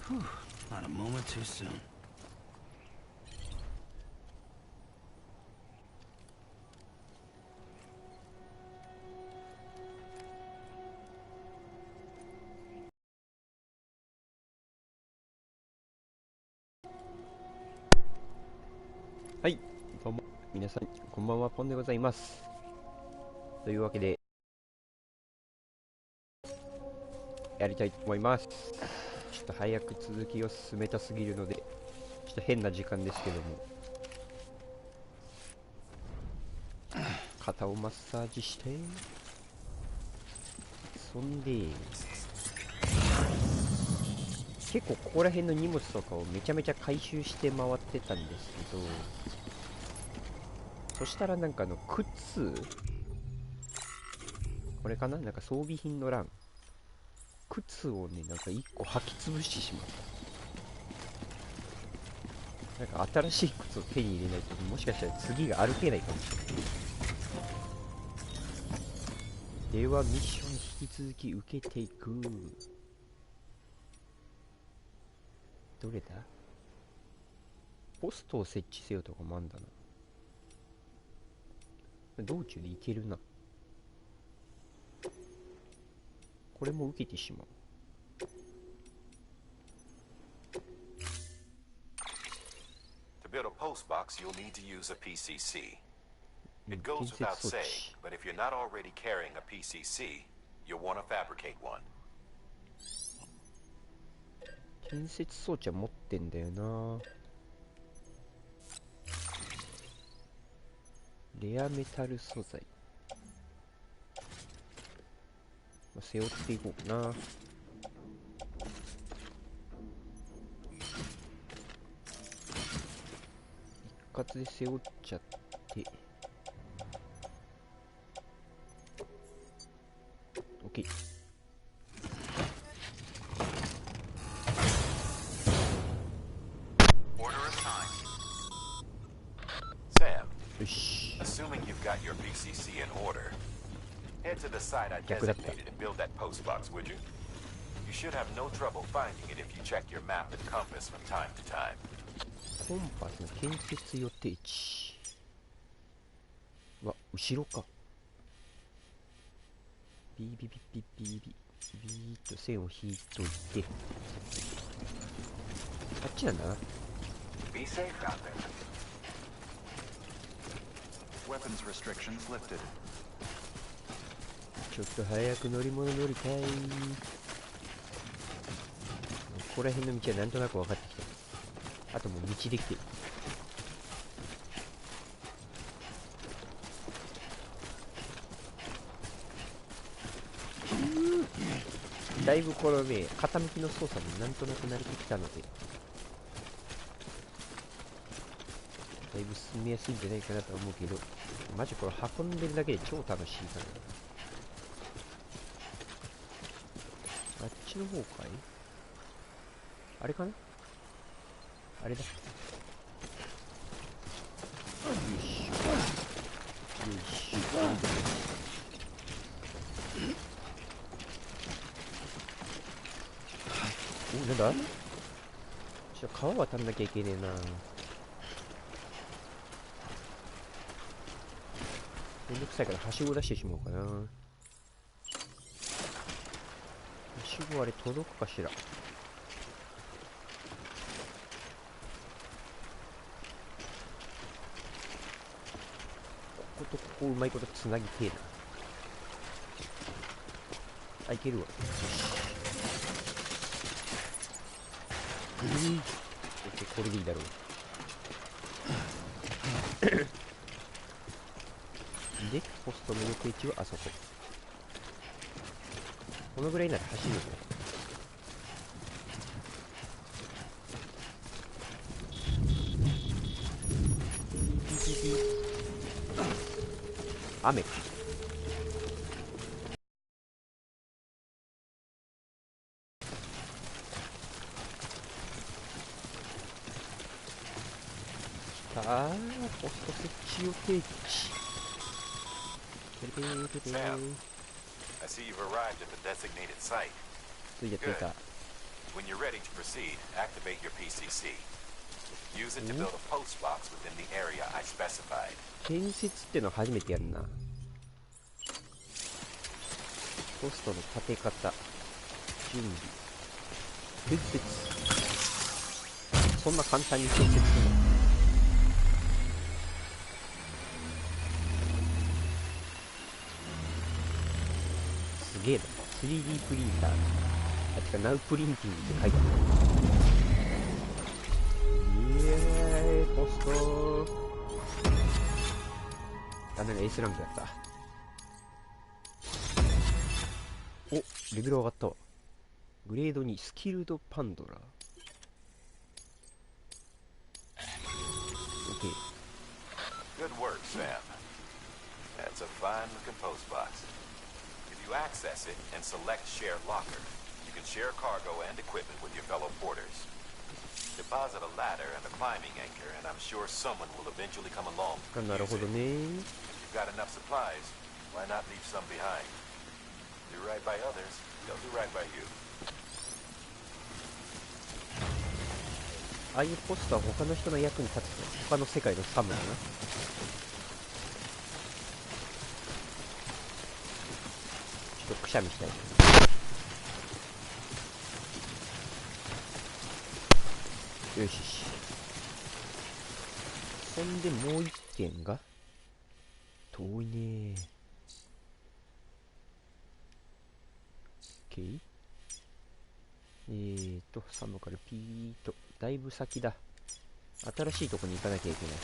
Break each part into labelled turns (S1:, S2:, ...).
S1: Not a moment too soon.
S2: はい、どうも皆さんこんばんは、ポンでございます。というわけでやりたいと思います。ちょっと早く続きを進めたすぎるのでちょっと変な時間ですけども、肩をマッサージしてそんで結構ここら辺の荷物とかをめちゃめちゃ回収して回ってたんですけど、そしたらなんか靴、これかな、なんか装備品の欄、靴をねなんか1個履き潰してしまった。なんか新しい靴を手に入れないともしかしたら次が歩けないかもしれない。ではミッション引き続き受けていく。どれだ？ポストを設置せよとかもあんだな。道中で行けるな。これも受けてしまう。
S3: To build a post box, you'll need to use a PCC. It goes without saying, but if you're not already carrying a PCC, you'll want to fabricate one.
S2: 建設装置は持ってんだよな。レアメタル素材、背負っていこうかな。一括で背負っちゃって OK。 よし、
S3: Assuming you've got your PCC in order, head to the site I designated and build that post box, would you? You should have no trouble finding it if you check your map and compass from time to time.
S2: コンパスの建設予定地は後ろか。ビービビビビビビーっと線を引いといて、あっちなんだな。
S3: Be safe out there.
S1: Weapons restrictions lifted.
S2: ちょっと早く乗り物乗りたい。ここら辺の道はなんとなく分かってきた。あともう道できてる。だいぶこのね傾きの操作もなんとなく慣れてきたので、だいぶ進みやすいんじゃないかなと思うけど、マジこれ運んでるだけで超楽しいからな。あっちの方かい？あれかな？あれだ。よいしょ。よいしょ。お、なんだ？ちょっと川渡んなきゃいけねえな。めんどくさいからはしご出してしまおうかな。はしごあれ届くかしら。こことここうまいことつなぎてえな。あ、いけるわ。これでいいだろう。で、ポストの予定地はあそこ。このぐらいなら走るよね。雨か。ああ、ポスト設置予定地。
S3: Sam, I see you've arrived at the designated site.
S2: ついたついた。
S3: When you're ready to proceed, activate your PCC. Use it to build a post box within the area I specified.
S2: 建設っての初めてやるな。ポストの立て方、準備、建設。そんな簡単に建設するの？すげえな。3D プリンター。あ、てか、ナウプリンティングって書いてある。イエーイ、ポストー。ダメな、エースランクやった。お、レベル上がったわ。グレード2、スキルドパンドラー。OK。
S3: Good work, Sam. That's a fine-looking post box. If you access it and select Share Locker, you can share cargo and equipment with your fellow porters. Deposit a ladder and a climbing anchor, and I'm sure someone will eventually come along.
S2: なるほどね。
S3: If you've got enough supplies, why not leave some behind? Do right by others, they'll do right by you.
S2: ああいうポストは他の人の役に立つと、他の世界のサムだな。ちょっとくしゃみしたい。よしよし。そんでもう一件が遠いねー。OK。サムからピーっと、だいぶ先だ。新しいとこに行かなきゃいけない。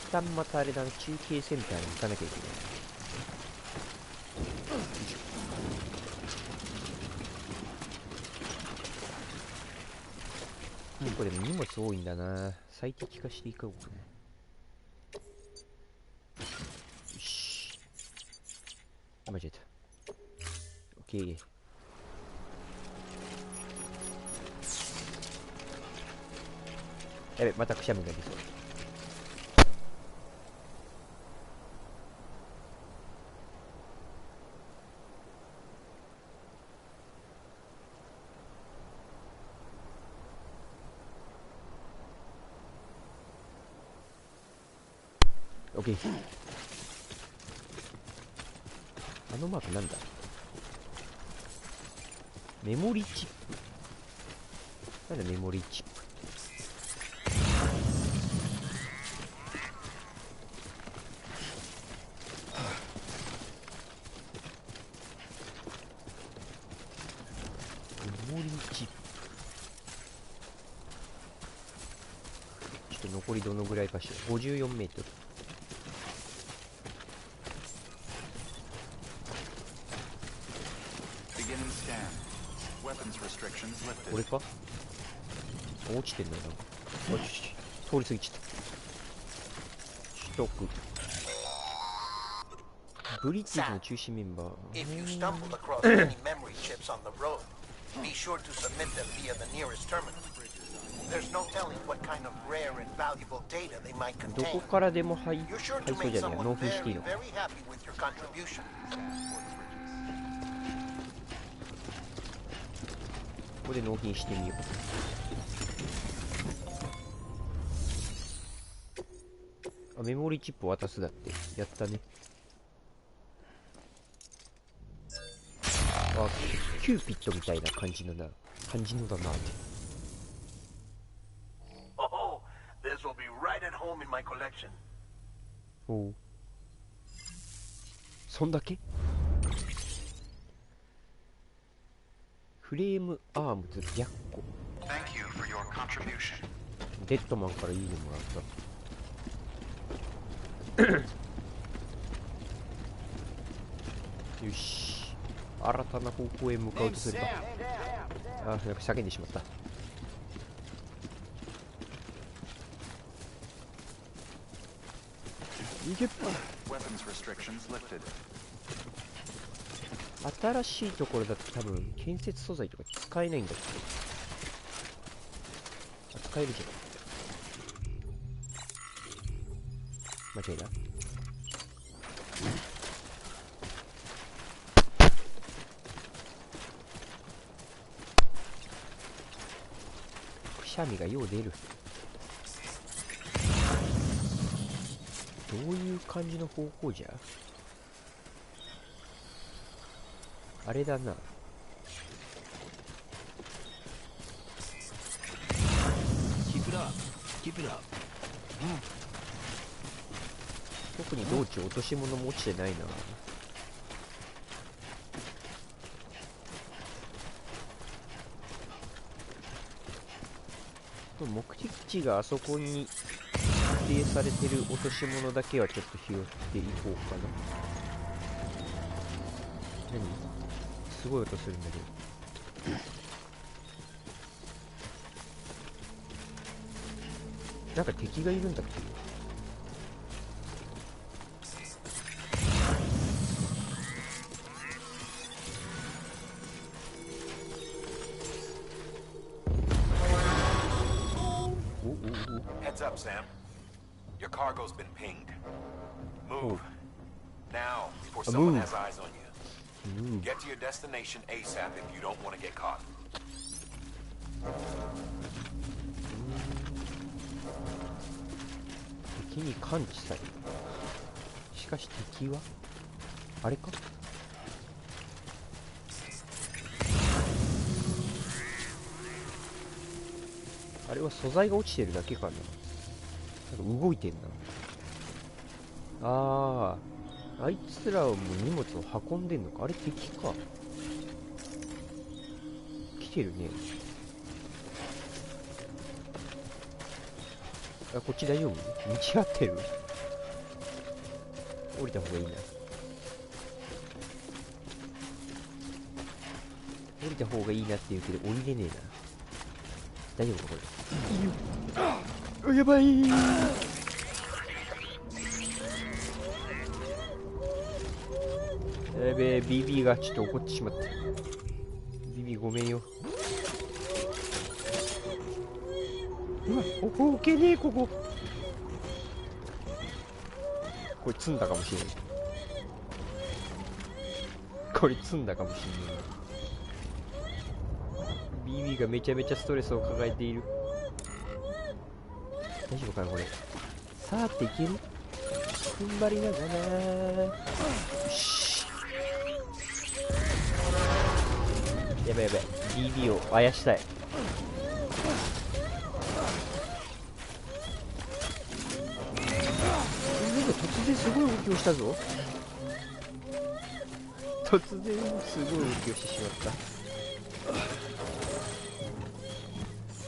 S2: 一旦またあれだな、中継センターに行かなきゃいけない。結構でも荷物多いんだな。最適化していこうかな。よし。間違えた。OK。やべ、またくしゃみが出そう。OK。あのマークなんだ？メモリチップ。なんだメモリチップ。メモリチップ。ちょっと残りどのぐらいかしら。54メートル。これか？落ちてんのよなんか。よし、通り過ぎちゃった。取得。ブリッジの中心メンバー。
S4: If you stumble across any memory chips on the road, be sure to submit them via the nearest terminal. There's no telling what kind of rare and valuable data they might
S2: ど
S4: contain.
S2: こからでも入
S4: You're sure
S2: そう
S4: to make
S2: じゃねえ。
S4: someone
S2: 納品していい
S4: very,
S2: のか。
S4: very happy with your contribution.
S2: ここで納品してみよう。あ、メモリチップ渡すだって。やったね。あ、キューピッドみたいな感じのだなって。
S4: Oh, this will be right at home in my collection.
S2: おう。そんだけ？フレームアームズ100個。
S1: Thank you for your contribution.
S2: デッドマンからいいのもらった。よし。新たな方向へ向かうとするか。あ、なんか叫んでしまった。逃げっぱ。
S1: Weapons restrictions lifted.
S2: 新しいところだと多分建設素材とか使えないんだっけ。あ、使えるじゃん。間違いだ。シャミがよう出る。どういう感じの方向じゃ。あれだな。特に道中落とし物も落ちてないな。目的地があそこに指定されてる落とし物だけはちょっと拾っていこうかな。何？すごい音するんだけど。なんか敵がいるんだっけ？Heads
S3: up, Sam. Your cargo's been pinged. Move. Now, before someone has eyes on you. Get to your destination ASAP if you don't want to get caught.
S2: 敵に感知される。しかし敵はあれか。あれは素材が落ちてるだけかな。なんか動いてんな。あいつらはもう荷物を運んでんのか。あれ敵か。来てるね。あ、こっち大丈夫？道合ってる？降りた方がいいな。降りた方がいいなって言うけど降りれねえな。大丈夫かこれ。やばい。やべえ、 BB がちょっと怒ってしまった。 BB ごめんよ。うわ、置けねえ。ここれ積んだかもしれない。これ積んだかもしれない。 BB がめちゃめちゃストレスを抱えている。大丈夫かなこれ。さあっていける？踏ん張りながら。よし、やばいやばい、 BB をあやしたい。突然すごい動きをしたぞ。突然すごい動きをしてしまった。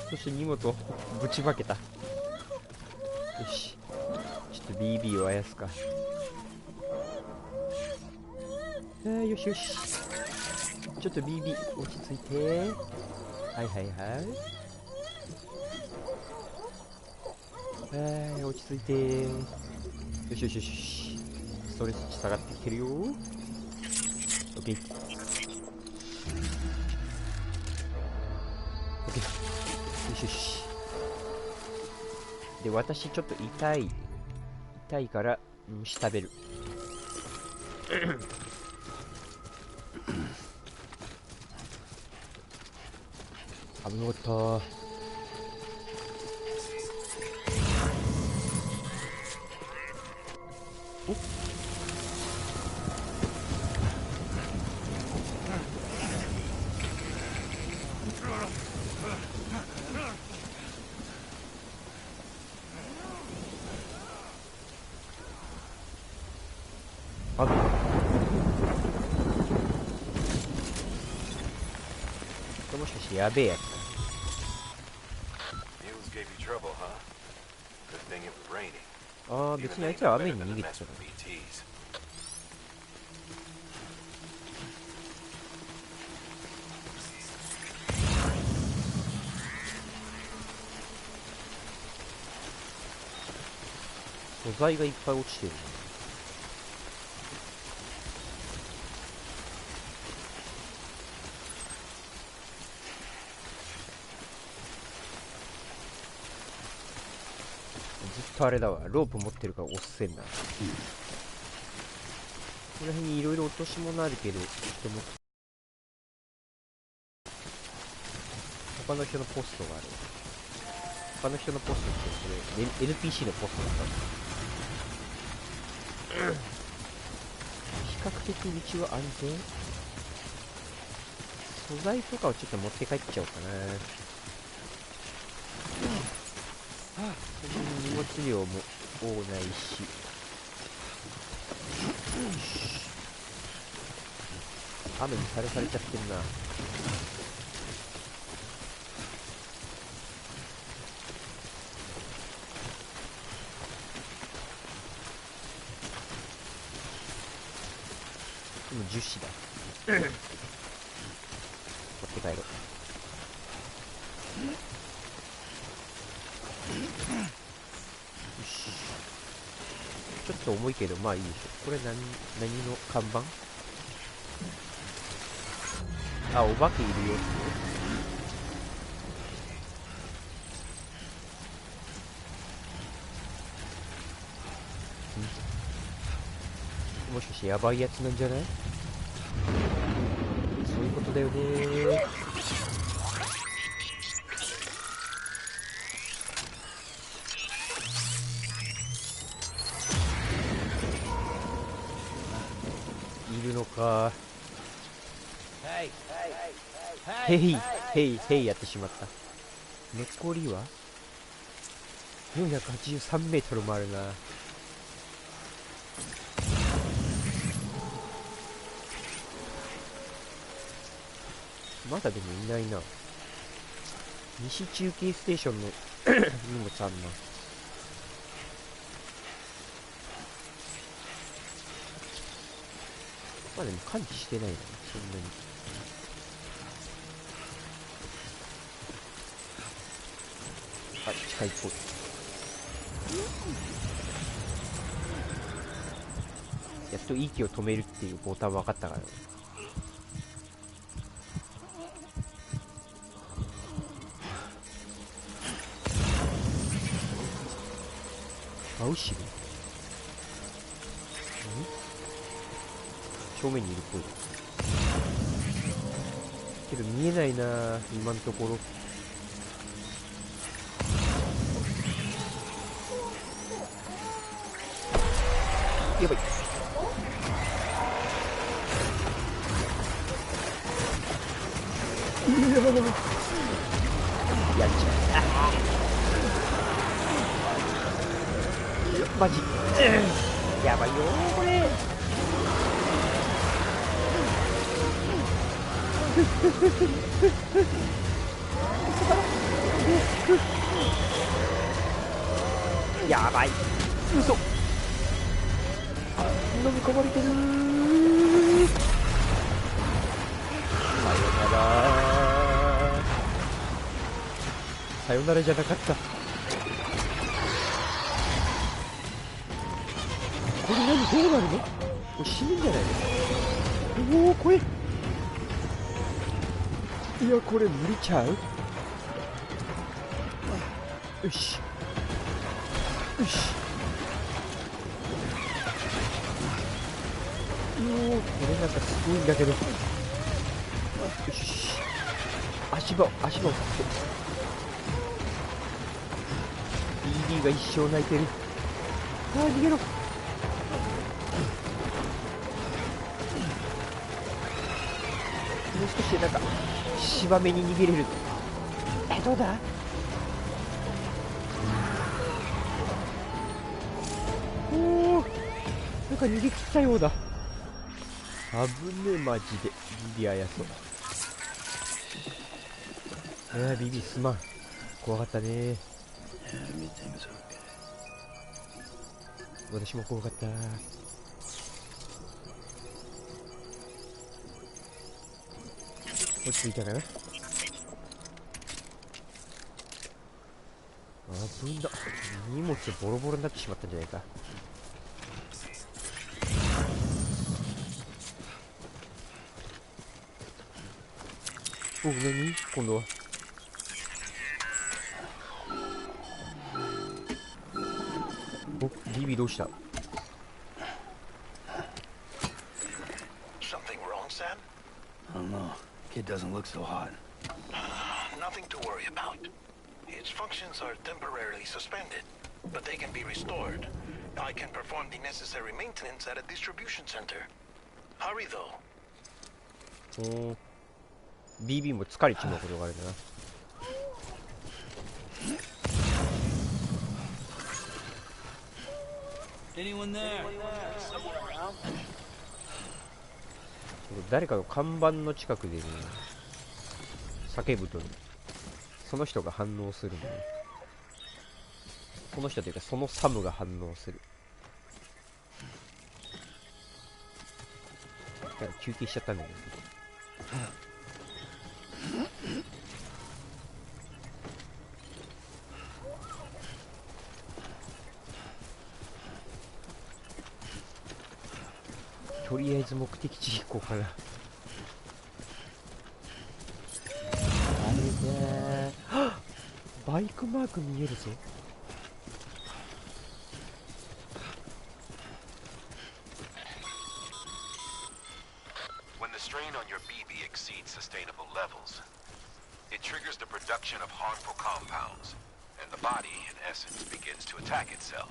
S2: そして荷物をぶちまけた。よし、ちょっと BB をあやすか。よしよし、ちょっと BB 落ち着いて。はいはいはい、落ち着いて。よしよしよし、ストレス値下がってきてるよ。オッケー。オッケー。よしよし。で、私ちょっと痛いから虫食べる。危なかった。あ、もしかしてやべえやつ。ああ、別にあいつら雨に逃げてたの。素材がいっぱい落ちてる。ずっとあれだわ、ロープ持ってるから押せんな。この辺にいろいろ落とし物あるけど、でも他の人のポストがある。他の人のポストってこれ NPC のポストだったんだ。比較的道は安全。素材とかをちょっと持って帰っちゃおうかな。そんなに荷物量も多ないし。雨にさらされちゃってるな。でも樹脂だ。持って帰ろう。よし。ちょっと重いけどまあいいでしょ。これ何の看板？あ、お化けいるよ。もしかしてやばいやつなんじゃない？そういうことだよね。いるのか。ヘイヘイヘイやってしまった。残りは483メートルもあるな。まだでもいないな。西中継ステーションの荷物あんな。まあでも感知してないな、そんなに。あ、近いっぽい。やっと息を止めるっていうボタン分かったから。真後ろ？正面にいるっぽいけど見えないな今のところ。やばい。やっちゃう。マジ、やばいよーこれ。やばい、嘘。飲み込まれてるー。さよなら。さよならじゃなかった。これ何、どうなるの？これ死ぬんじゃないの？おお、怖え。いや、これ無理ちゃう？よしよし。これなんかすごいんだけど。よし、足場を振って。 BD が一生泣いてる。ああ、逃げろ。もう少しでなんか芝目に逃げれる。どうだ？おお、なんか逃げ切ったようだ。危ねえ、マジで。ビビあやそう。ビビすまん。怖かったね。私も怖かった。落ち着いたかな。危な。荷物ボロボロになってしまったんじゃないか。お、何今度は。お、ビビどうした？
S4: Something wrong, Sam?
S5: I don't know. Kid doesn't look so hot.
S4: Nothing to worry about. His Its functions are temporarily suspended, but they can be restored. I can perform the necessary maintenance at a distribution center. Hurry though.
S2: BB も疲れちまうことがあるな。誰かの看板の近くでね、叫ぶとね、その人が反応するのね。その人というかそのサムが反応する。だから休憩しちゃったんだけど。とりあえず目的地行こうかな。あれねー、バイクマーク見えるぞ。
S3: When the strain on your BB exceeds sustainable levels, it triggers the production of harmful compounds, and the body, in essence, begins to attack itself.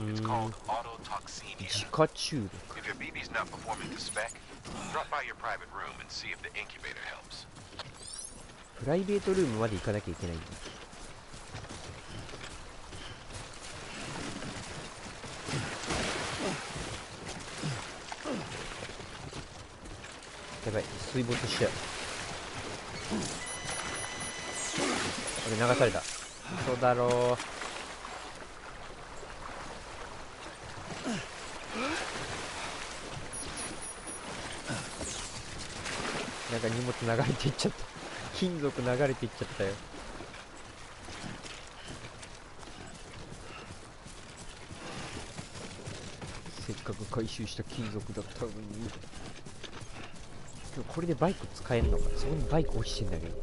S3: It's called autotoxemia. If your BB's not performing to spec, drop by your private room and see if the incubator helps.
S2: プライベートルームまで行かなきゃいけないんだ。やばい、水没しちゃう。俺流された。そうだろう。なんか荷物流れていっちゃった。金属流れていっちゃったよ。せっかく回収した金属だったのに。でもこれでバイク使えんのか。そこにバイク落ちてんだけど。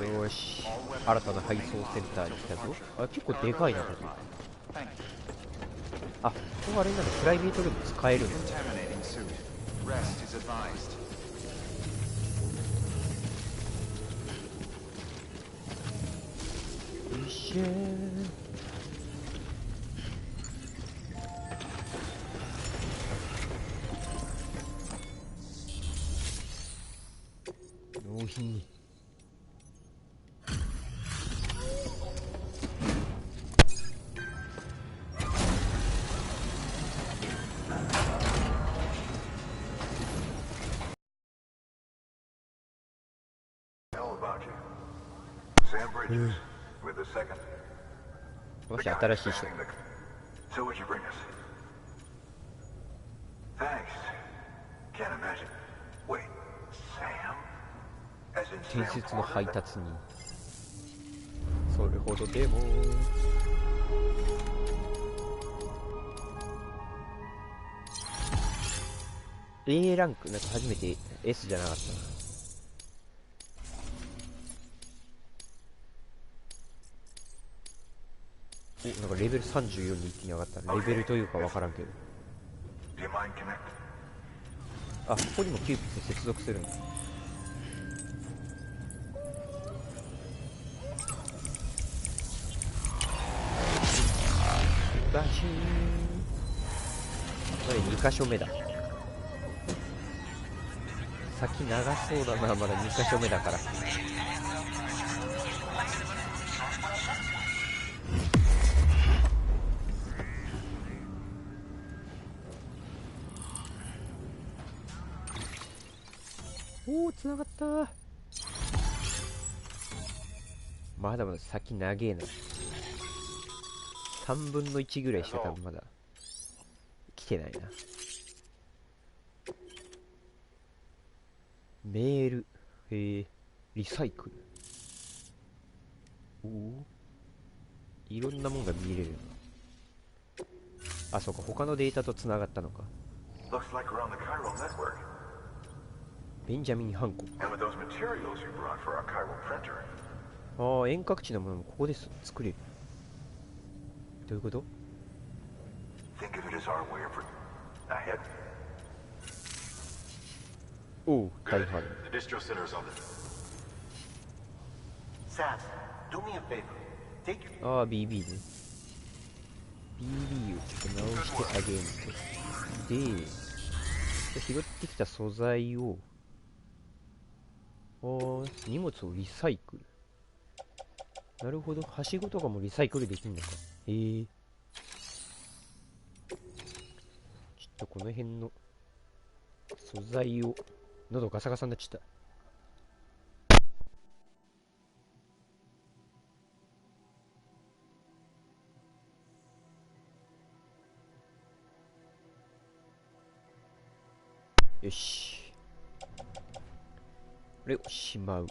S2: よーし、新たな配送センターに来たぞ。あ、結構でかいなここ。あ、ここあれなの、プライベートルーム使えるの。よっしゃー。納品。もし新しい人。伝説の配達人。それほどでも。A ランク、なんか初めて S じゃなかったな。お、なんかレベル34に一気に上がった。レベルというかわからんけど。あ、ここにもキューピット接続するんだ。バシーン。これ2箇所目だ。先長そうだな、まだ2箇所目だから。おお、繋がった。まだまだ先長えな。3分の1ぐらいしか多分まだ来てないな。メール、リサイクル。おお、いろんなもんが見れる。あ、そうか、他のデータと繋がったのか。ベンジャミン・ハンコック。ああ、遠隔地のものもここです作れる。どういうこと？おう、大半。
S3: The distro center is on the.
S4: Sam, do me a favor. Take your
S2: ああ、BB ね。BB をちょっと直してあげると。で、拾ってきた素材を、荷物をリサイクル。なるほど、はしごとかもリサイクルできるのか。ちょっとこの辺の素材を、喉ガサガサになっちゃった。よし。これをしまう。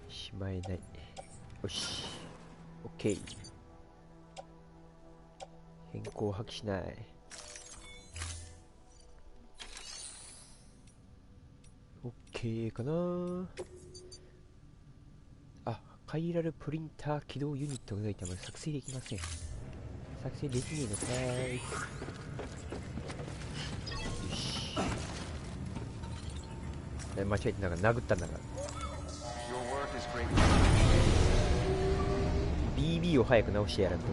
S2: しまえない。よし。OK。変更破棄しない。OK かな。あ、カイラルプリンター起動ユニットがないため作成できません。作成できねえのかーい。よし。間違えてなんか殴ったんだから。BB を早く直してやらんと。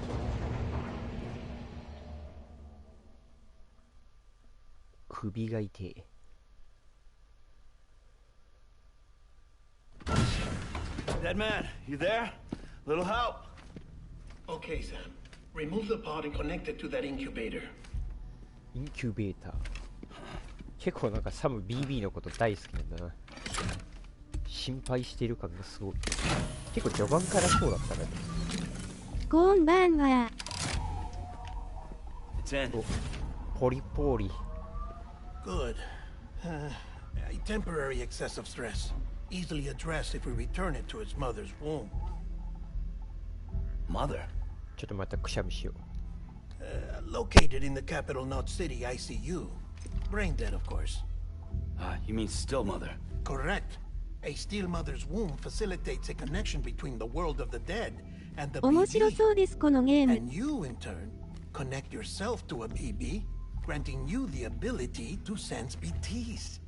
S2: 首が痛い。
S5: Dead man, you there? Little help?
S6: Okay, Sam. Remove the pod and connect it to that incubator.
S2: インキュベーター。結構なんかサム BB のこと大好きなんだな。心配してる感がすごい。結構序盤からそうだったね。
S7: こんばんは。
S2: お、ポリポリ。
S6: Good. A temporary excess of stress. Easily addressed if we return it to its mother's womb.
S5: Mother?
S2: ちょっとまたくしゃみしよう。
S6: Located in the capital Knot City ICU. Brain dead, of course.
S5: You mean still mother?
S6: Correct. A still mother's womb facilitates a connection between the world of the dead and the
S7: 面白
S6: BB.
S7: そうですこのゲーム。
S6: And you, in turn, connect yourself to a BB, granting you the ability to sense BTs.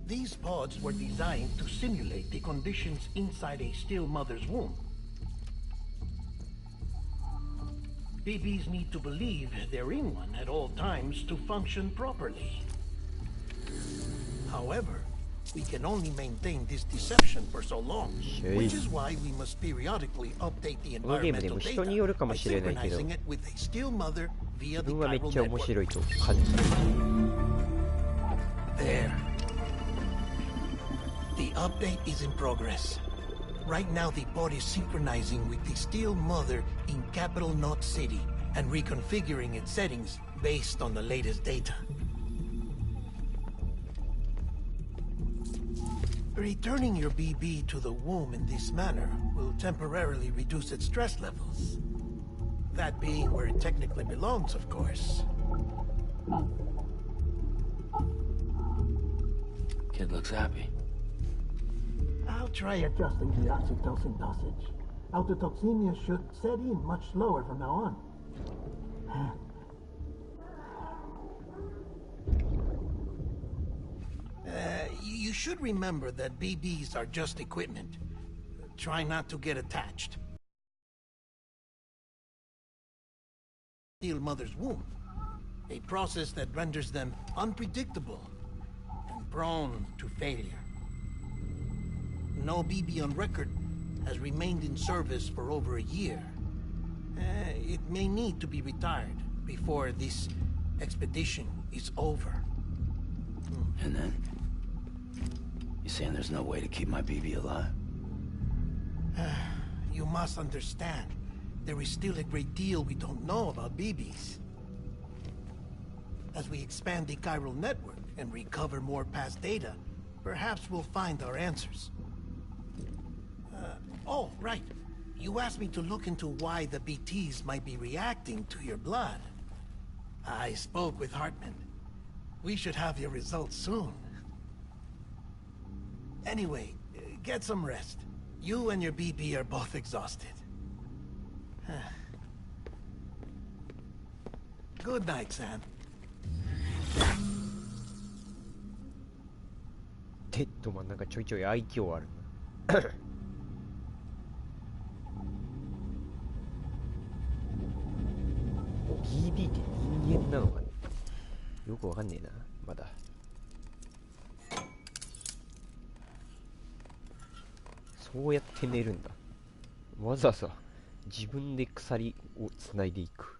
S6: These pods were designed to simulate the conditions inside a still mother's womb. BBs need to believe they're in one at all times to function properly. However, we can only maintain this deception for so long, which is why we must periodically update the
S2: このゲームでも
S6: environmental
S2: 人による
S6: data
S2: かも
S6: by
S2: しれないけど、
S6: synchronizing it with a still mother via
S2: 自
S6: the
S2: 分はめっ
S6: chiral
S2: ちゃ面
S6: network.
S2: 白いと感じる。
S6: There. The update is in progress. Right now, the pod is synchronizing with the still mother in capital Knot City and reconfiguring its settings based on the latest data. Returning your BB to the womb in this manner will temporarily reduce its stress levels. That being where it technically belongs, of course.
S5: Kid looks happy.
S6: I'll try adjusting the oxytocin dosage. Autotoxemia should set in much slower from now on. You should remember that BBs are just equipment. Try not to get attached. Still mother's womb. A process that renders them unpredictable and prone to failure. No BB on record has remained in service for over a year. It may need to be retired before this expedition is over.
S5: And then? You saying there's no way to keep my BB alive?
S6: You must understand, there is still a great deal we don't know about BBs. As we expand the chiral network and recover more past data, perhaps we'll find our answers. Oh, right. You asked me to look into why the BTs might be reacting to your blood. I spoke with Hartman. We should have your results soon. Anyway, get some rest. You and your BB are both exhausted. Good night, Sam.
S2: デッドマンなんかちょいちょい愛嬌あるな。BB って人間なのかね、よくわかんねえな、まだ。そうやって寝るんだ。わざわざ自分で鎖をつないでいく。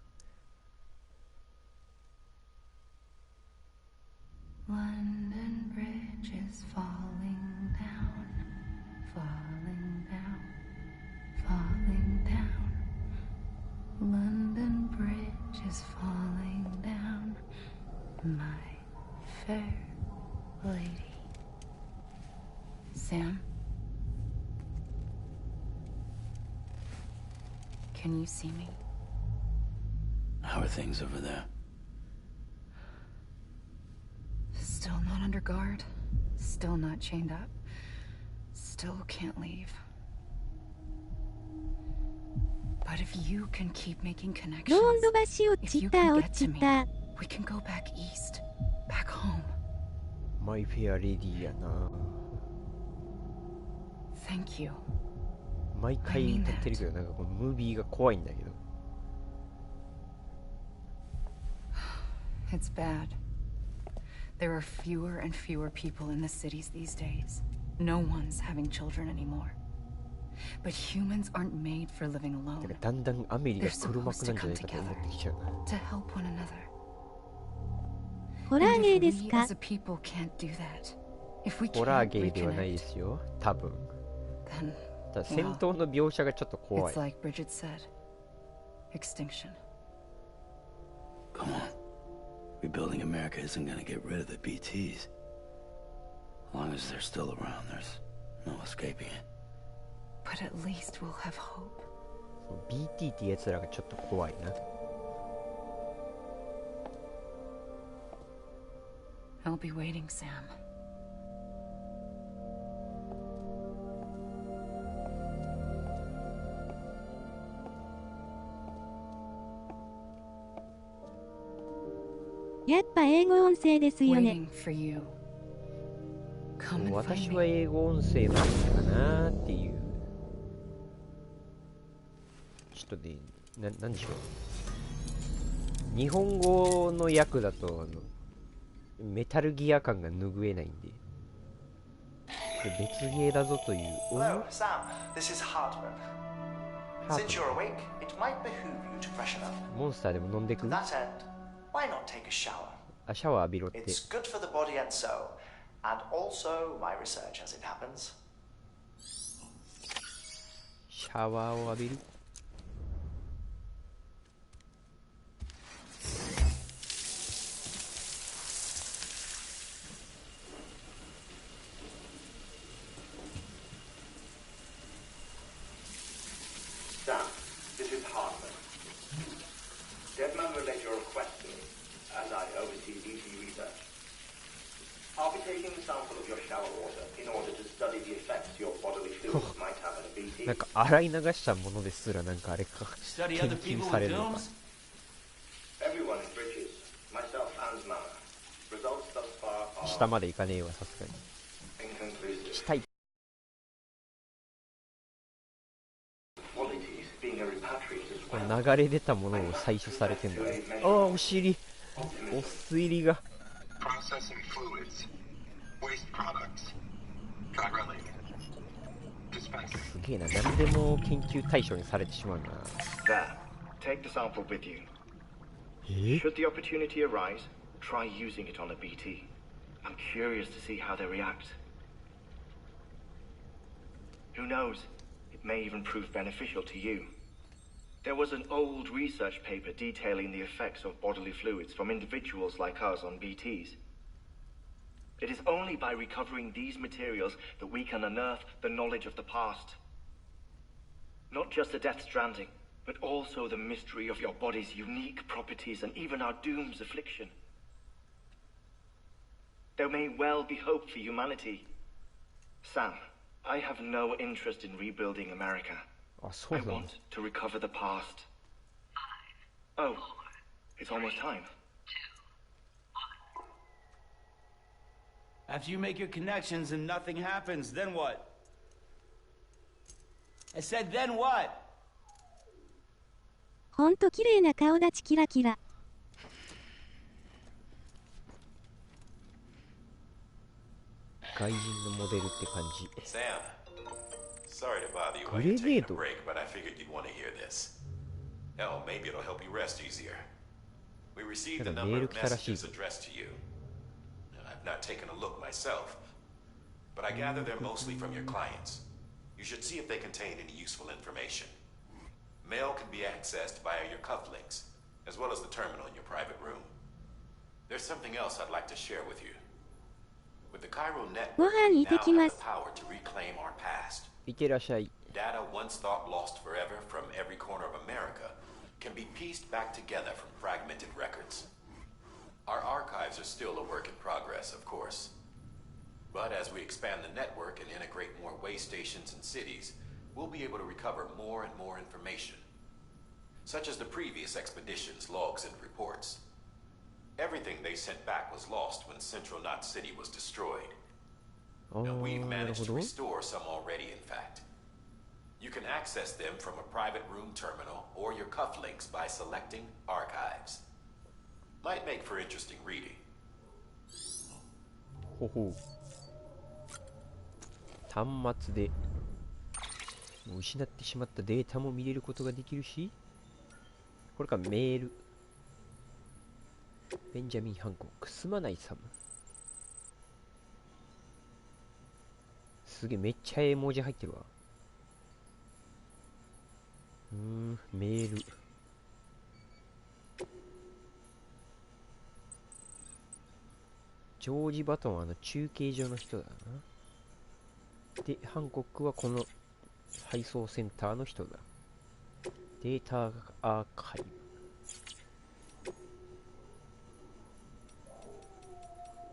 S8: London Bridge is falling down, falling down, falling down. London Bridge is falling down, my fair lady. Sam? Can you see me?
S5: How are things over there?
S8: Still not under guard. Still not chained up. Still can't leave. But if you can keep making connections,
S7: ロンド橋落
S8: if
S7: ち
S8: you
S7: た
S8: can
S7: 落
S8: get
S7: ち
S8: to me,
S7: た。
S8: we can go back east, back home.
S2: マイフェアレディやな。
S8: Thank you.
S2: 毎回歌ってるけど、なんかこのムービーが怖いんだけど。
S8: It's bad. There are fewer and fewer people in the cities these days. No one's having children anymore. But humans aren't made for living
S2: て
S8: alone.
S2: かだんだんアメリ
S8: They're
S2: が黒幕
S8: supposed
S2: な
S8: to
S2: んじゃな
S8: come
S2: いかと思
S8: together
S2: ってきちゃうな。
S8: to help one another.
S7: ホラー
S8: And
S7: ゲー
S8: if
S7: です
S8: we
S7: か？
S8: as a people can't do that, if we
S2: ホラー
S8: can't
S2: ゲーではないで
S8: reconnect,
S2: すよ、多分。
S8: then
S2: ただ戦闘の描写がちょっと怖い
S8: it's。like Bridget said. Extinction.
S5: Come on. Rebuilding America isn't gonna get rid of the BTs. As long as they're still around, there's no escaping it.
S8: But at least we'll have hope.
S2: BT ってやつらがちょっと怖いな。
S8: I'll be waiting, Sam. .
S7: やっぱ英語音声ですよね。
S8: Waiting for you. Come and
S2: 私
S8: find
S2: は
S8: me.
S2: 英語音声なのかなっていう。ちょっとね、なんでしょう。日本語の訳だとメタルギア感が拭えないんで。これ別ゲーだぞという。
S9: Hello, Sam. This is Hartman. Since you're awake, it might behoove you to freshen up.
S2: モンスターでも飲んでく
S9: To that end, why not take a shower?
S2: あ、シャワー浴びろって。
S9: It's good for the body and soul, and also my research as it happens.
S2: シャワーを浴びる。
S10: Sam, this is Hartman. Deadman relayed your request to me, as I oversee BT research. I'll be taking a sample of your shower water in order to study the effects your bodily fluids might have on a BT.
S2: なんか洗い流したものですらなんかあれか研究されるのか。
S10: Everyone in Bridges, myself and Mana. Results thus far are
S2: 下まで行かねえわ、さすがに。
S10: inconclusive.
S2: したい。
S10: Qualities being a repatriate as
S2: こ
S10: well.
S2: の流れ出たものを採取されてんだね。ああ、お尻。お尻が。
S1: Processing fluids. Waste products. Dryling. Dispensing.
S2: すげえな、何でも研究対象にされてしまうな。
S10: There. Take the sample with you. Should the opportunity arise, try using it on a BT. I'm curious to see how they react. Who knows? It may even prove beneficial to you. There was an old research paper detailing the effects of bodily fluids from individuals like us on BTs. It is only by recovering these materials that we can unearth the knowledge of the past. Not just the death stranding, but also the mystery of your body's unique properties and even our doom's affliction. There may well be hope for humanity. Sam, I have no interest in rebuilding America.
S2: あ、そう
S10: I
S2: なの。
S10: want to recover the past. Oh, It's almost time.
S11: After you make your connections and nothing happens, then what? I said, then what?
S7: ほんと綺麗な顔立ちキラキラ。
S2: 外人のモデルって感じ。
S3: Sam, sorry to bother you while
S2: Grenade.
S3: you're taking a break, but I figured you'd want to hear this. Hell, maybe it'll help you rest easier. We received a number of messages addressed to you. I've not taken a look myself, but I gather they're mostly from your clients. You should see if they contain any useful information. Mail can be accessed via your cufflinks, as well as the terminal in your private room. There's something else I'd like to share with you. With the Cairo network, we now have the power to reclaim our past.
S2: いってらっしゃい。
S3: Data once thought lost forever from every corner of America can be pieced back together from fragmented records. Our archives are still a work in progress, of course. But as we expand the network and integrate more way stations and cities, we'll be able to recover more and more information, such as the previous expeditions' logs and reports. Everything they sent back was lost when Central Knot City was destroyed. And we've managed to restore some already, in fact. You can access them from a private room terminal or your cufflinks by selecting Archives. Might make for interesting reading.
S2: ほほう。端末でもう失ってしまったデータも見れることができるし、これからメール。ベンジャミン・ハンコック、すまないサム。すげえ、めっちゃ絵文字入ってるわ。メール。ジョージ・バトンは中継所の人だな。で、ハンコックはこの配送センターの人だ。データアーカイブ。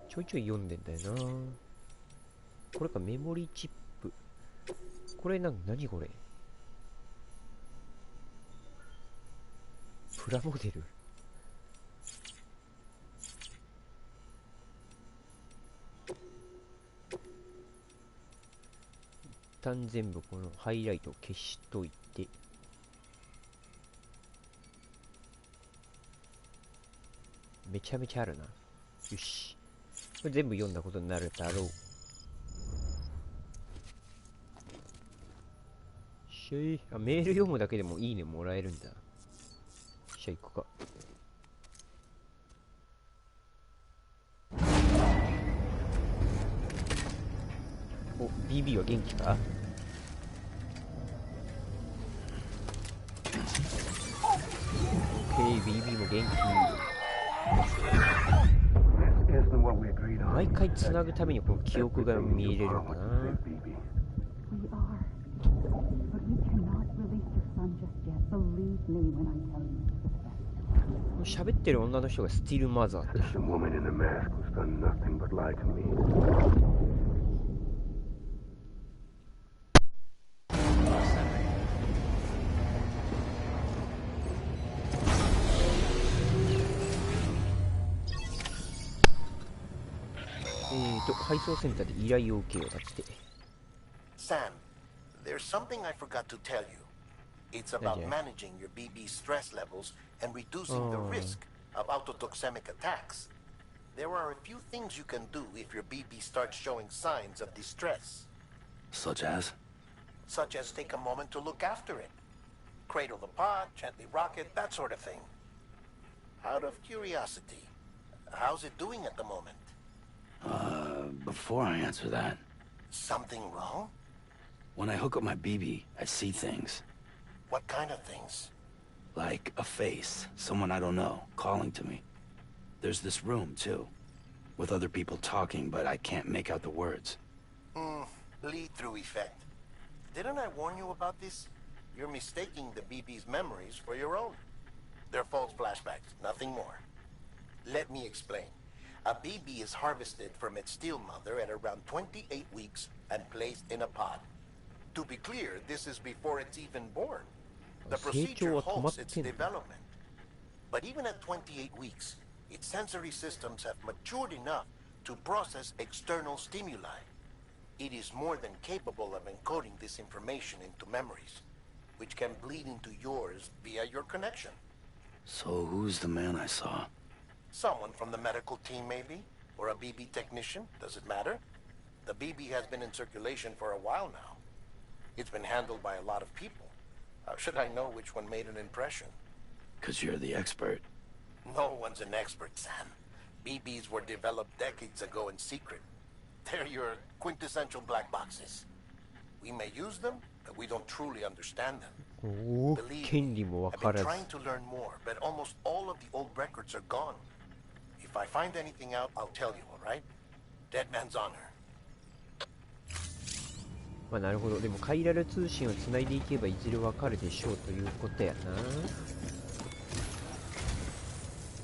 S2: ちょいちょい読んでんだよな。これか、メモリーチップ。これ何これ。プラモデル。一旦全部このハイライトを消しといて、めちゃめちゃあるな。よし、これ全部読んだことになるだろう。あ、メール読むだけでもいいねもらえるんだ。じゃあ行くか。お、BB は元気か？ OK、BB も元気。毎回つなぐためにこの記憶が見れるんだな。喋ってる女の人がスティールマザーって人。配送センターで依頼を受けようだって。
S4: Sam, there's something I forgot to tell you. It's about managing your BB stress levels and reducing the risk of autotoxemic attacks. There are a few things you can do if your BB starts showing signs of distress.
S5: Such as?
S4: Such as take a moment to look after it. Cradle the pod, gently rock it, that sort of thing. Out of curiosity, how's it doing at the moment?
S5: Before I answer that...
S4: Something wrong?
S5: When I hook up my BB, I see things.
S4: What kind of things?
S5: Like a face, someone I don't know, calling to me. There's this room, too, with other people talking, but I can't make out the words.
S4: Lead-through effect. Didn't I warn you about this? You're mistaking the BB's memories for your own. They're false flashbacks, nothing more. Let me explain. A BB is harvested from its steel mother at around 28 weeks and placed in a pod. To be clear, this is before it's even born. The procedure halts its development. But even at 28 weeks, its sensory systems have matured enough to process external stimuli. It is more than capable of encoding this information into memories, which can bleed into yours via your connection.
S5: So who's the man I saw?
S4: Someone from the medical team, maybe? Or a BB technician? Does it matter? The BB has been in circulation for a while now. It's been handled by a lot of people. How should I know which one made an impression?
S5: 'Cause you're the expert.
S4: No one's an expert, Sam. BBs were developed decades ago in secret. They're your quintessential black boxes. We may use them, but we don't truly understand them.
S2: おお、権利もわ
S4: I've
S2: か
S4: been
S2: らず。
S4: trying to learn more, but almost all of the old records are gone. If I find anything out, I'll tell you, all right? Dead man's honor.
S2: まあなるほど。でもカイラル通信をつないでいけばいずれわかるでしょうということやな。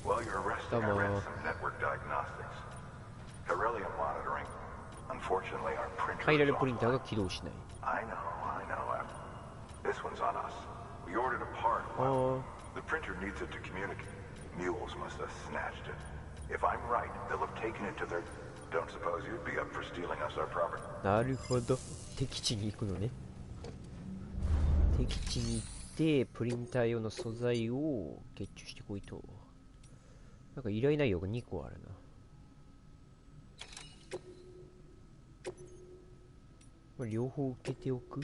S12: While you're resting, I ran some network diagnostics. Beryllium monitoring. Unfortunately, our printer
S2: カイラ
S12: is
S2: ルプリンター
S12: offline.
S2: が起動しない。
S12: I know. This one's on us. We ordered a part.
S2: あ
S12: The printer needs it to communicate. Mules must have snatched it. If I'm right, they'll have taken it to their... Don't suppose you'd be up for stealing us our property.
S2: あ、なるほど。敵地に行くのね。敵地に行ってプリンター用の素材を月中してこいと。なんか依頼内容が2個あるな。これ両方受けておく。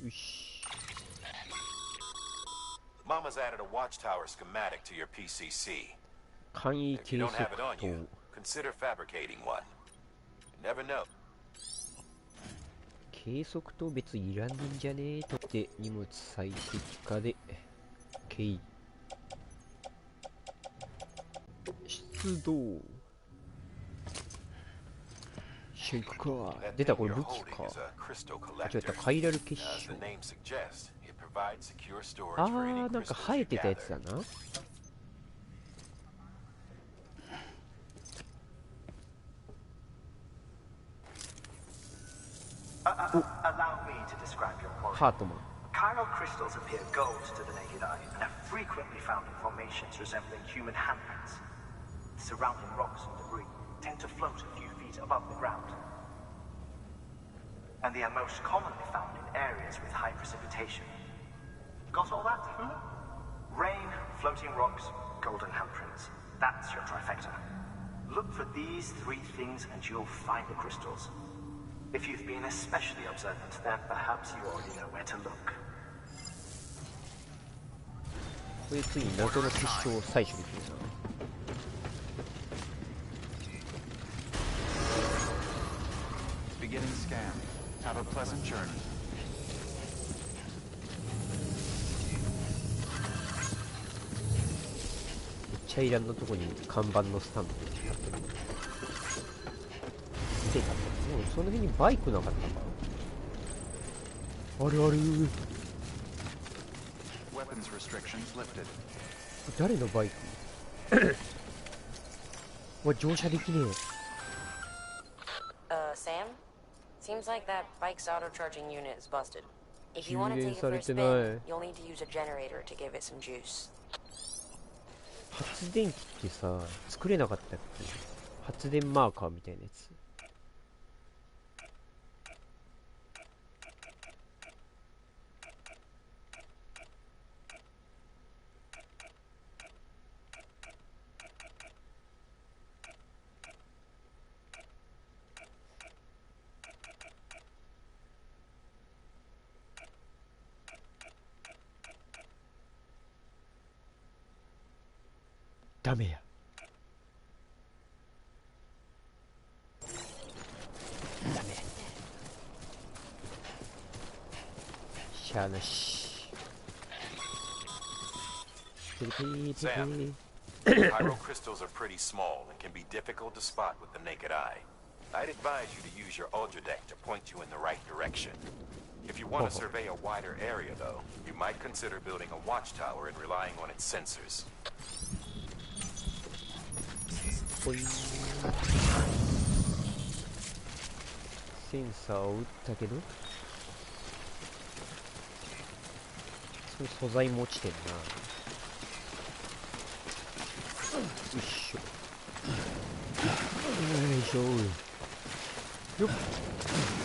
S2: よし。
S3: Mama's added a watchtower schematic to your PCC.
S2: 簡易
S3: If you
S2: 計
S3: don't have it
S2: 測
S3: on
S2: 灯。
S3: you, consider fabricating one. You never know.
S2: 計測灯別にいらんねんじゃねえとって荷物最適化で OK 出動シェイクか
S3: That
S2: 出た
S3: thing
S2: これ
S3: you're
S2: 武器
S3: holding
S2: か
S3: is a crystal
S2: 間違え
S3: collector.
S2: たカイラル
S3: As
S2: 結
S3: the
S2: 晶
S3: name suggests, it provides secure storage
S2: あ
S3: for any
S2: ーなんか
S3: crystals
S2: 生え
S3: you
S2: てたやつ
S3: gather.
S2: だな
S9: Allow me to describe your quality.
S2: ハートマン
S9: Chiral crystals appear gold to the naked eye and are frequently found in formations resembling human handprints. Surrounding rocks and debris tend to float a few feet above the ground. And they are most commonly found in areas with high precipitation. Got all that? Rain, floating rocks, golden handprints. That's your trifecta. Look for these three things and you'll find the crystals. If you've been especially observant, then perhaps you already know where to look.
S2: これ次に謎の結晶を採取できるな
S13: Beginning scan. Have a pleasant journey.
S2: めっちゃいらんのとこに看板のスタンプ見てたもうその辺にバイクなかったかあるある
S13: Weapons restrictions lifted.
S2: 誰のバイクわ乗車できね
S14: Sam? Seems like that bike's auto-charging unit is busted. If you want to take it for a
S2: 充電されてない
S14: spin, you'll need to use a generator to give it some juice.
S2: 発電機ってさ作れなかったっけ発電マーカーみたいなやつダメやダメしゃあなし
S3: Sam, chiral crystals are pretty small and can be difficult to spot with the naked eye. I'd advise you to use your ultra deck to point you in the right direction. If you want to survey a wider area, though, you might consider building a watchtower and relying on its sensors.
S2: ほいセンサーを打ったけどこれ素材も落ちてんな。よいしょ。よいしょ。よっ。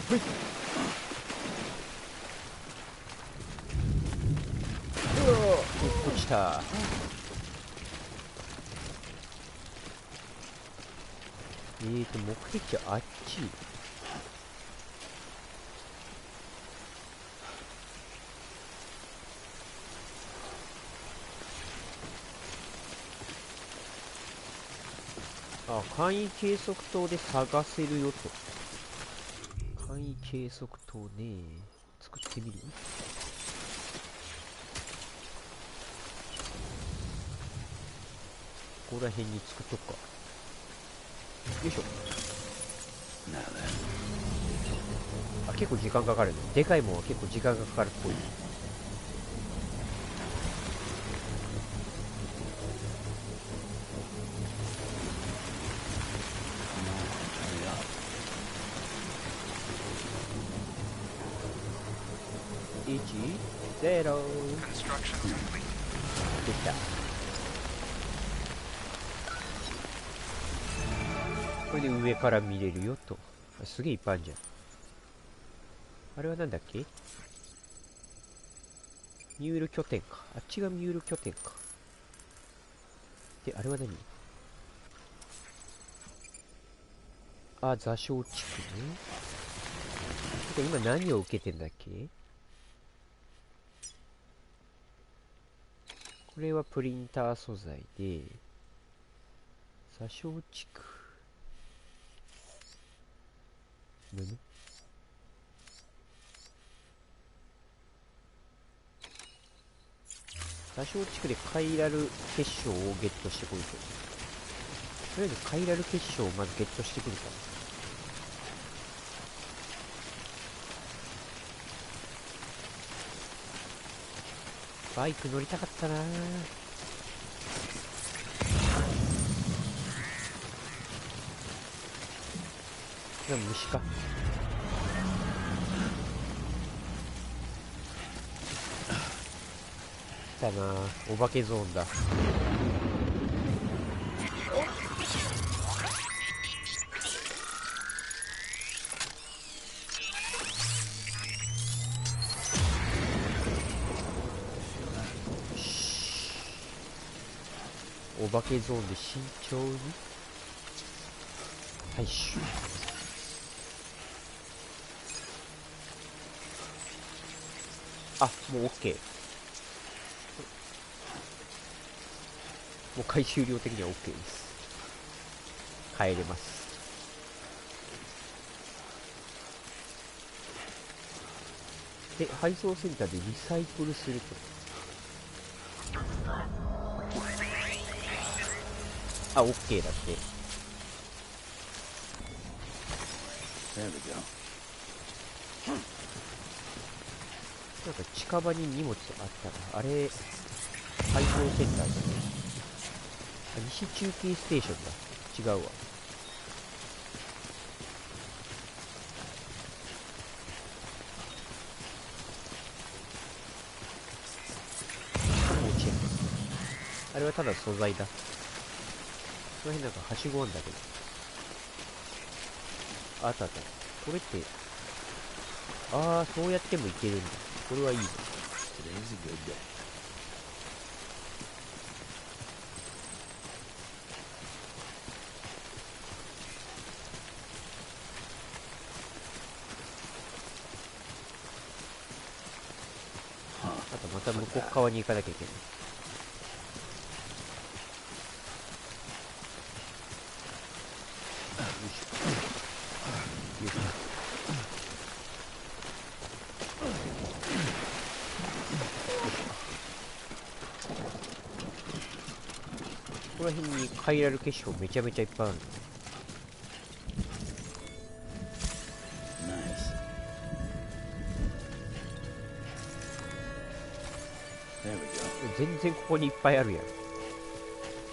S2: ほい。落ちた。目的地はあっち。あ、簡易計測灯で探せるよと。簡易計測灯ね、作ってみる。ここら辺に作っとくか。よいしょ。あ、結構時間かかるね。でかいもんは結構時間がかかるっぽい。1、0。できた。これで上から見れるよと。すげえいっぱいあるじゃん。あれはなんだっけ？ミュール拠点か。あっちがミュール拠点か。で、あれは何？あ、座礁地区ね。今何を受けてんだっけ？これはプリンター素材で、座礁地区。座礁地区でカイラル結晶をゲットしてこいと。とりあえずカイラル結晶をまずゲットしてくるか。バイク乗りたかったなぁ。虫か。来たなぁ、お化けゾーンだ。お化けゾーンで慎重に対処。あ、もう OK。もう回収量的には OK です。帰れます。で、配送センターでリサイクルすると。あ、OK だって。なんか近場に荷物あったな。あれ、配送センターじゃね。西中継ステーションだ。違うわ。あれはただ素材だ。その辺なんかはしごあんだけど。あったあった。これって、ああ、そうやってもいけるんだ。これはいいね。あとまた向こう側に行かなきゃいけない。ここら辺にカイラル結晶めちゃめちゃいっぱいある。全然ここにいっぱいあるやん。ち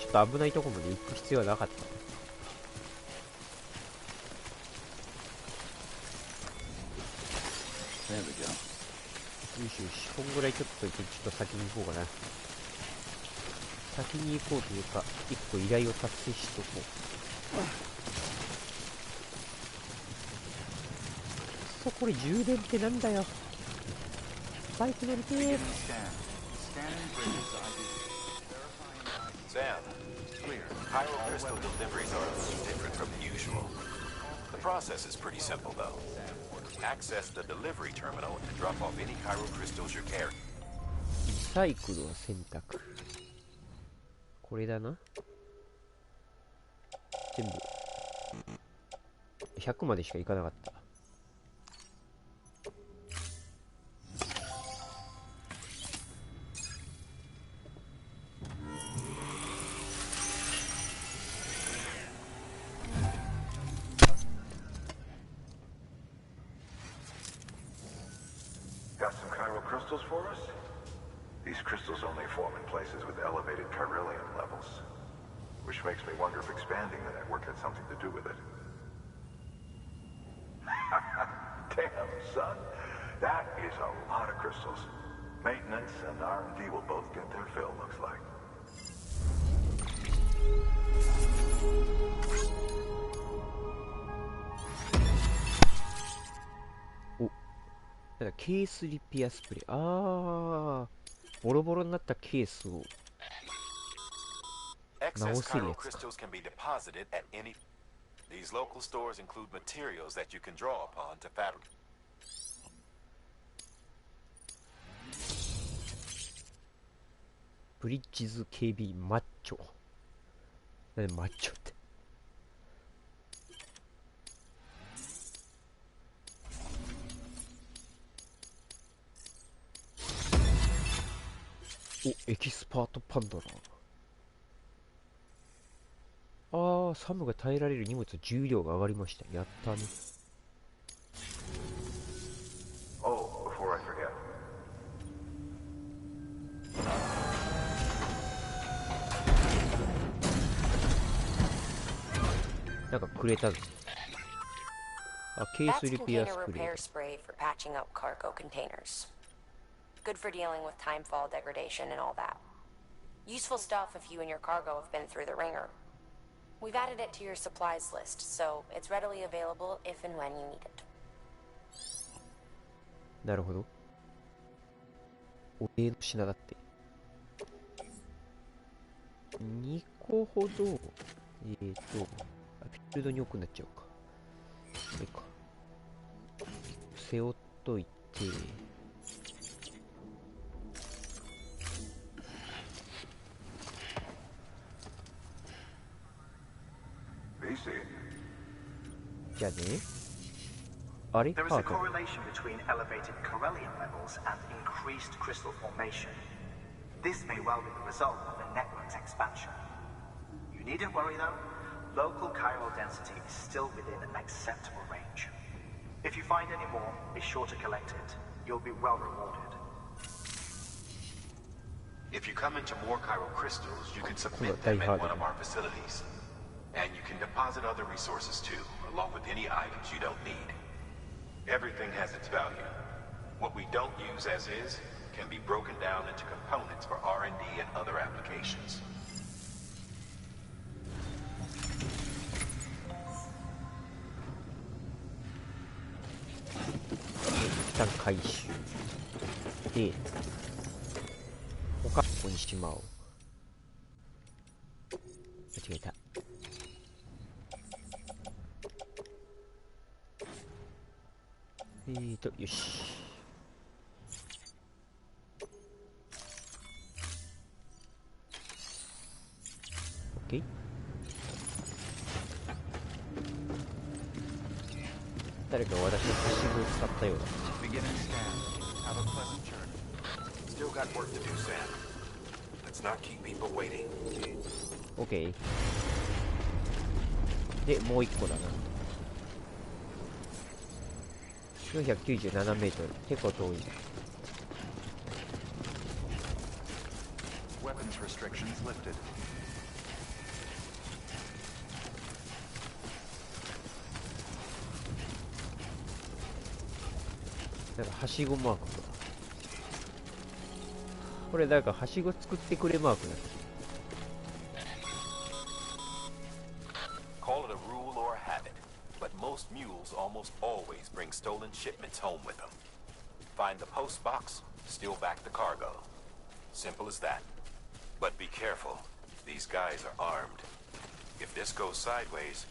S2: ょっと危ないとこまで行く必要はなかった。しよし、こんぐらいちょっといて、ちょっと先に行こうかな。先に行こうというか、一個依頼を達成しとこう。これ充電ってなんだよ。バイク乗りてー。
S3: Sam, crystal deliveries are a little different from usual. The process is pretty simple, though. Access the delivery terminal and drop off any crystals you're carrying.
S2: リサイクルを選択。これだな。全部100までしかいかなかった。
S12: Got some chiral crystals for us? These crystals only form in places with elevated chiralium levels, which makes me wonder if expanding the network had something to do with it. Damn, son, that is a lot of crystals. Maintenance and R&D will both get their fill, looks like.
S2: なんかケースリペアスプレー。ボロボロになったケースを直せるやつか。
S3: These local stores include materials that you can draw upon to fabricate.
S2: ブリッジズ KB マッチョ。何マッチョって。エキスパートパンドラー。サムが耐えられる荷物重量が上がりました。やったね。
S12: Oh, before I forget.
S2: なんかくれたぞ。ケースリペアスプレー。
S14: Good for dealing with timefall degradation and all that. Useful stuff if you and your cargo have been through the ringer. We've added it to your supplies list, so it's readily available if and when you need it.
S2: なるほど。お礼の品だって。2個ほど、フィールドに置くなっちゃうか。これか。背負っといて。じゃあね。あれ？
S9: There is a correlation between elevated chiralium levels and increased crystal formation. This may well be the result of the network's expansion. You needn't worry though. Local chiral density is still within an acceptable range. If you find any more, be sure to collect it. You'll be well rewarded.
S3: If you come into more chiral crystals, you can submit them at one of our facilities. And you can deposit other resources too, along with any items you don't need. Everything has its value. What we don't use as is can be broken down into components for R&D and other applications.
S2: 一旦回収で他ここにしまおう。間違えた。よし。OK。誰か私のはしごを使ったようだ。
S3: Still got work to do, Sam. Let's not keep people waiting.
S2: OK。で、もう一個だな。497メートル。結構遠い。
S13: Weapons restrictions lifted.
S2: なんかはしごマークが。これ誰かはしご作ってくれマークだ。
S3: Call it a rule or a habit, but most mules almost always bring stolen shipments home with them. Find the post box, steal back the cargo. Simple as that. But be careful. These guys are armed. If this goes sideways,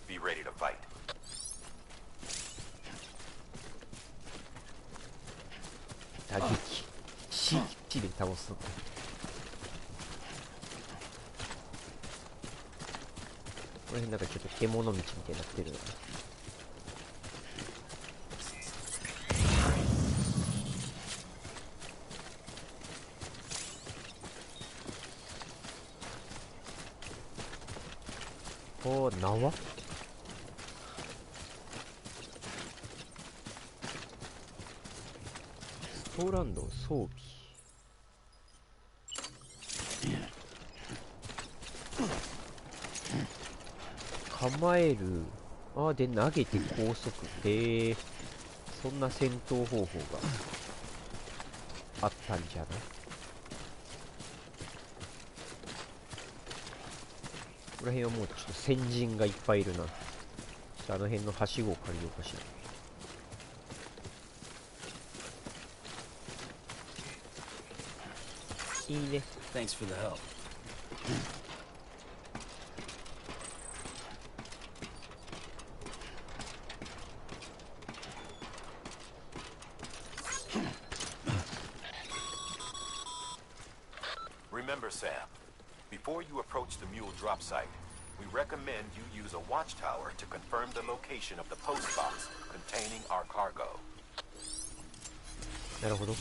S3: be ready to fight.
S2: 打撃 C で倒すの。この辺なんかちょっと獣道みたいになってるな。おー、縄？ストーランド装備。構える。あーで投げて高速。そんな戦闘方法があったんじゃない？この辺はもうちょっと先人がいっぱいいるな。ちょっとあの辺のはしごを借りようかしら。いいね。
S5: Thanks for the help.
S3: Remember, Sam, before you approach the mule drop site, we recommend you use a watchtower to confirm the location of the post box containing our cargo.
S2: なるほど。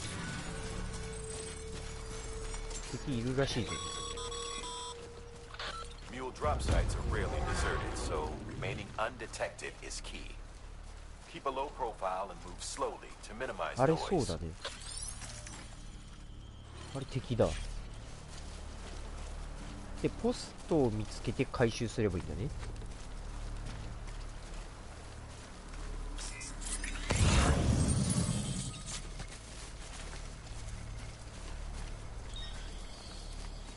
S2: 敵いるらしいぜ。
S3: Mule drop sites are rarely deserted, so remaining undetected is key. Keep a low profile and move slowly to minimize
S2: あれそう
S3: noise.
S2: だね。あれ敵だ。で、ポストを見つけて回収すればいいんだね。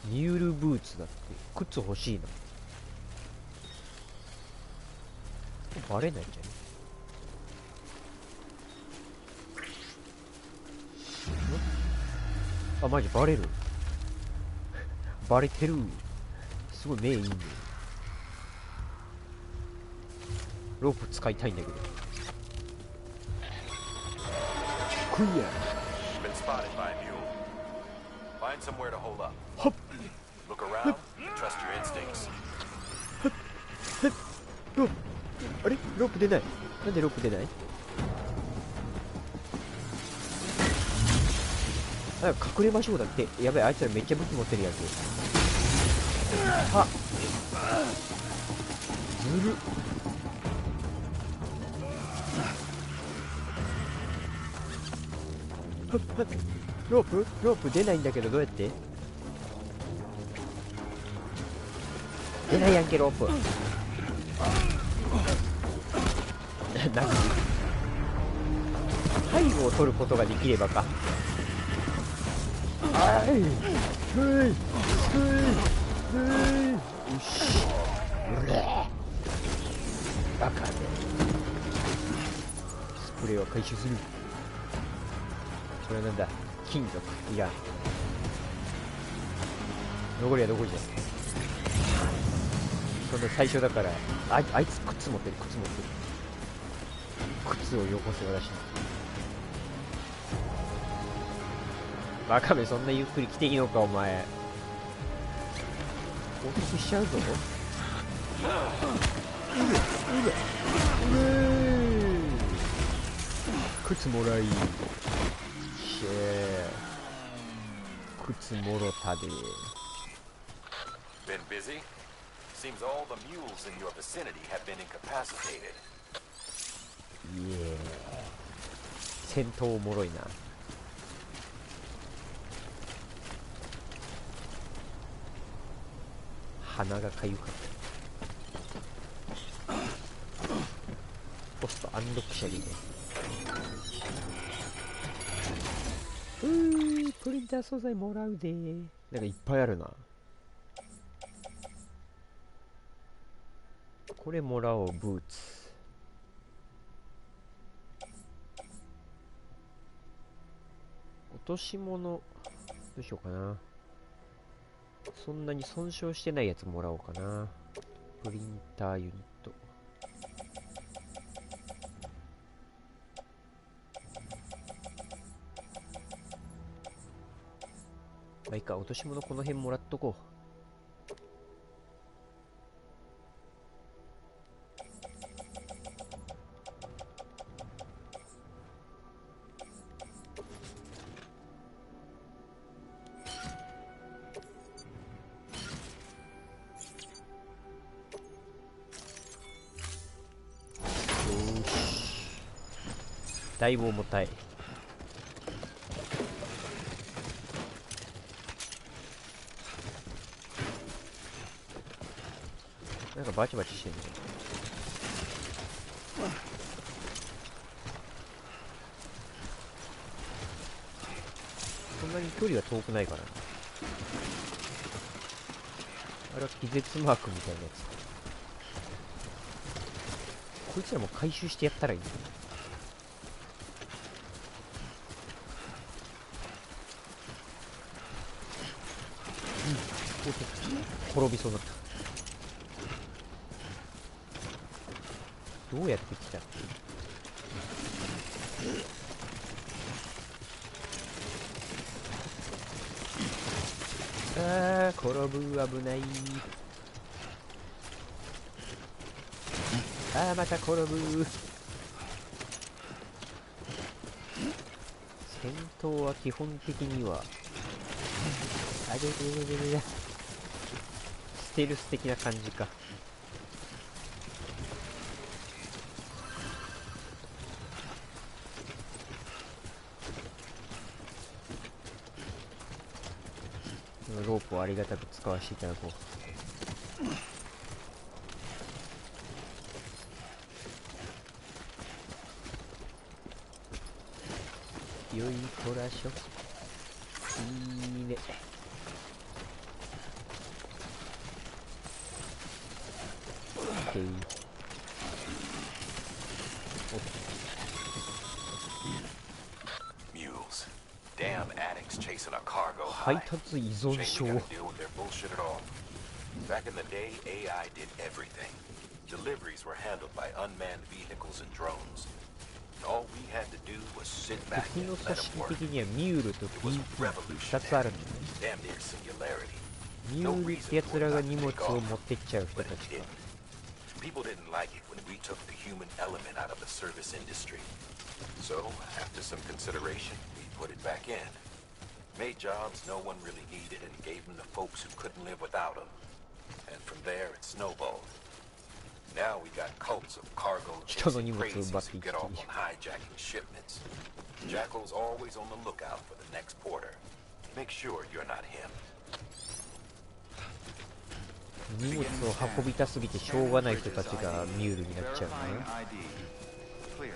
S2: ミュールブーツだって。靴欲しいな。バレないんじゃね？あ、マジバレる。バレてる。すごい目いいね。ロープ使いたいんだけど。クリア。
S3: Been spotted by a mule. Find somewhere to hold up. Look around and trust your instincts.
S2: ロープ。あれロープ出ない。なんでロープ出ない？あ、隠れましょうだって。やばい、あいつらめっちゃ武器持ってるやつ。あ、ずるっ。ロープ出ないんだけど、どうやって？出ないやんけ、ロープ。何？背後を取ることができればか。あい、ふい、よし、うれバカでスプレーは回収する。これはなんだ、金属いらん。残りはどこじゃ。そんな最初だから。あいつ靴持ってる。靴をよこせ、私に。バカめ、そんなゆっくり来ていいのか、お前。降伏しちゃうぞ。靴もらい。靴もろたで。
S3: Been busy? Seems all the mules in your vicinity have been incapacitated.
S2: いえ。戦闘おもろいな。鼻がかゆかった。ポストアンロック車にね。プリンター素材もらうでー。なんかいっぱいあるな。これもらおう。ブーツ。落とし物どうしようかな。そんなに損傷してないやつもらおうかな。プリンターユニット。まあいいか、落とし物この辺もらっとこう。だいぶ重たい。なんかバチバチしてるね。そんなに距離は遠くないからな。あれは気絶マークみたいなやつ。こいつらも回収してやったらいいんだよ。転びそうになった。どうやって来たってあー、転ぶ、危ない。あー、また転ぶ。戦闘は基本的にはあれれれれれ、ステルス的な感じか。ロープをありがたく使わせていただこう。よいこらしょ。いいね。
S3: Mules. Damn addicts chasing a cargo
S2: 配
S3: high.
S2: 達依存
S3: Shame
S2: 症。
S3: we gotta deal with their bullshit at all. Back in the day, AI did everything. Deliveries were handled by unmanned vehicles and drones. All we had to do was sit back
S2: 敵
S3: and
S2: の
S3: let
S2: 組
S3: them
S2: 織
S3: work.
S2: 的にはミュールと
S3: It
S2: ピ
S3: was
S2: ンク2
S3: revolutionary.
S2: つあるんだね。
S3: Damn near singularity.
S2: ミュールってやつらが荷物を持ってっちゃう人たちか。
S3: People didn't like it when we took the human element out of the service industry. So, after some consideration, we put it back in. Made jobs no one really needed and gave them to folks who couldn't live without them. And from there, it snowballed. Now we got cults of cargo chasing crazies who get off on hijacking shipments. Jackal's always on the lookout for the next porter. Make sure you're not him.
S2: 荷物を運びたすぎてしょうがない人たちがミュールになっちゃうね。
S13: Clear.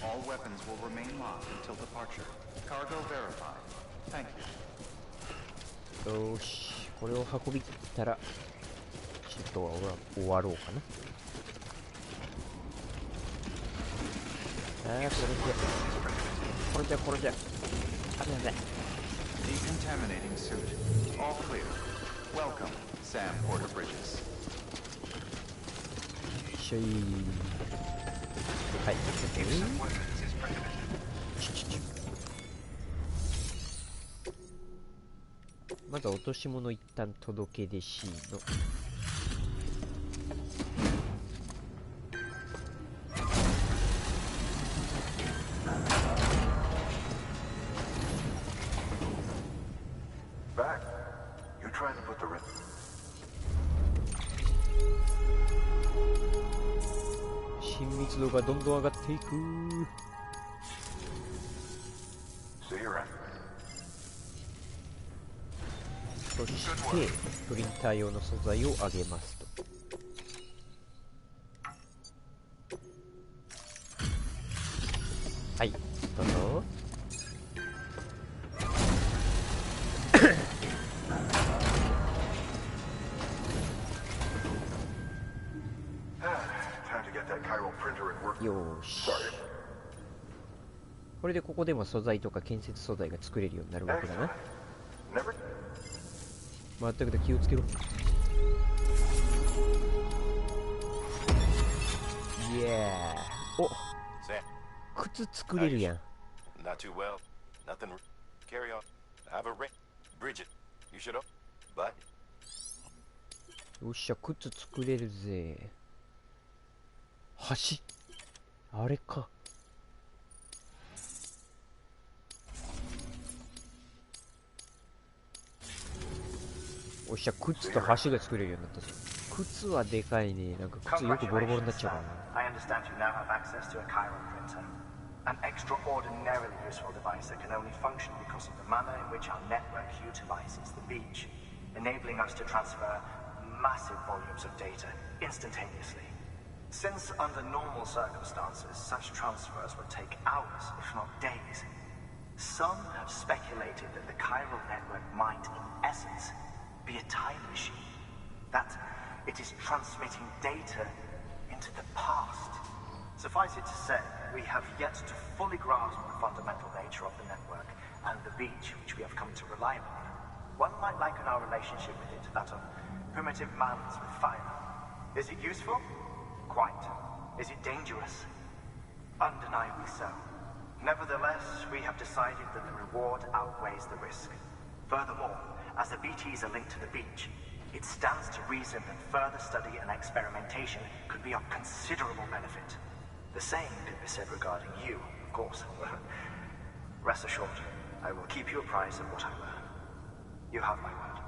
S13: All weapons will remain locked until departure. Cargo verified. Thank you.
S2: よーし、これを運び切ったらちょっとは終わろうかな。ああ、これじゃあれだ。
S13: Decontaminating suit. All clear. Welcome, Sam Porter Bridges.
S2: しょい。はい。まずは落とし物一旦届け出しの。
S12: Back. You tried to put the rhythm.
S2: 親密度がどんどん上がっていく。
S12: See you around.
S2: そしてプリンター用の素材をあげますと。はい、どうぞ。よーし。これでここでも素材とか建設素材が作れるようになるわけだな。まったくだ、気をつけろ。イエー。お、靴作れるやん。
S3: Not too well. Nothing. Carry on. Have a ring. Bridget, you should up. But.
S2: よっしゃ、靴作れるぜ。橋。あれか。おっしゃ、靴と橋が作れるようになったぞ。靴はでかいね。なんか靴よくボロボロになっちゃうからな。
S9: I understand you now have access to a chiral printer. An extraordinarily useful device that can only function because of the manner in which our network utilizes the beach, enabling us to transfer massive volumes of data instantaneously. Since under normal circumstances, such transfers would take hours, if not days, some have speculated that the chiral network might, in essence, be a time machine. That it is transmitting data into the past. Suffice it to say, we have yet to fully grasp the fundamental nature of the network and the beach which we have come to rely upon. One might liken our relationship with it to that of primitive mans with fire. Is it useful? Quite. Is it dangerous? Undeniably so. Nevertheless, we have decided that the reward outweighs the risk. Furthermore, as the BTs are linked to the beach, it stands to reason that further study and experimentation could be of considerable benefit. The same could be said regarding you, of course. Rest assured, I will keep you apprised of what I learn. You have my word.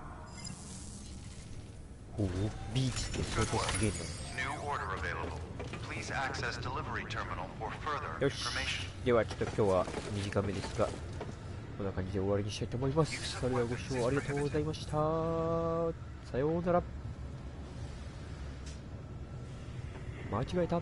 S2: おお、ビーチって相当すげえな。よし、ではちょっと今日は短めですが、こんな感じで終わりにしたいと思います。それではご視聴ありがとうございました。さようなら。間違えた。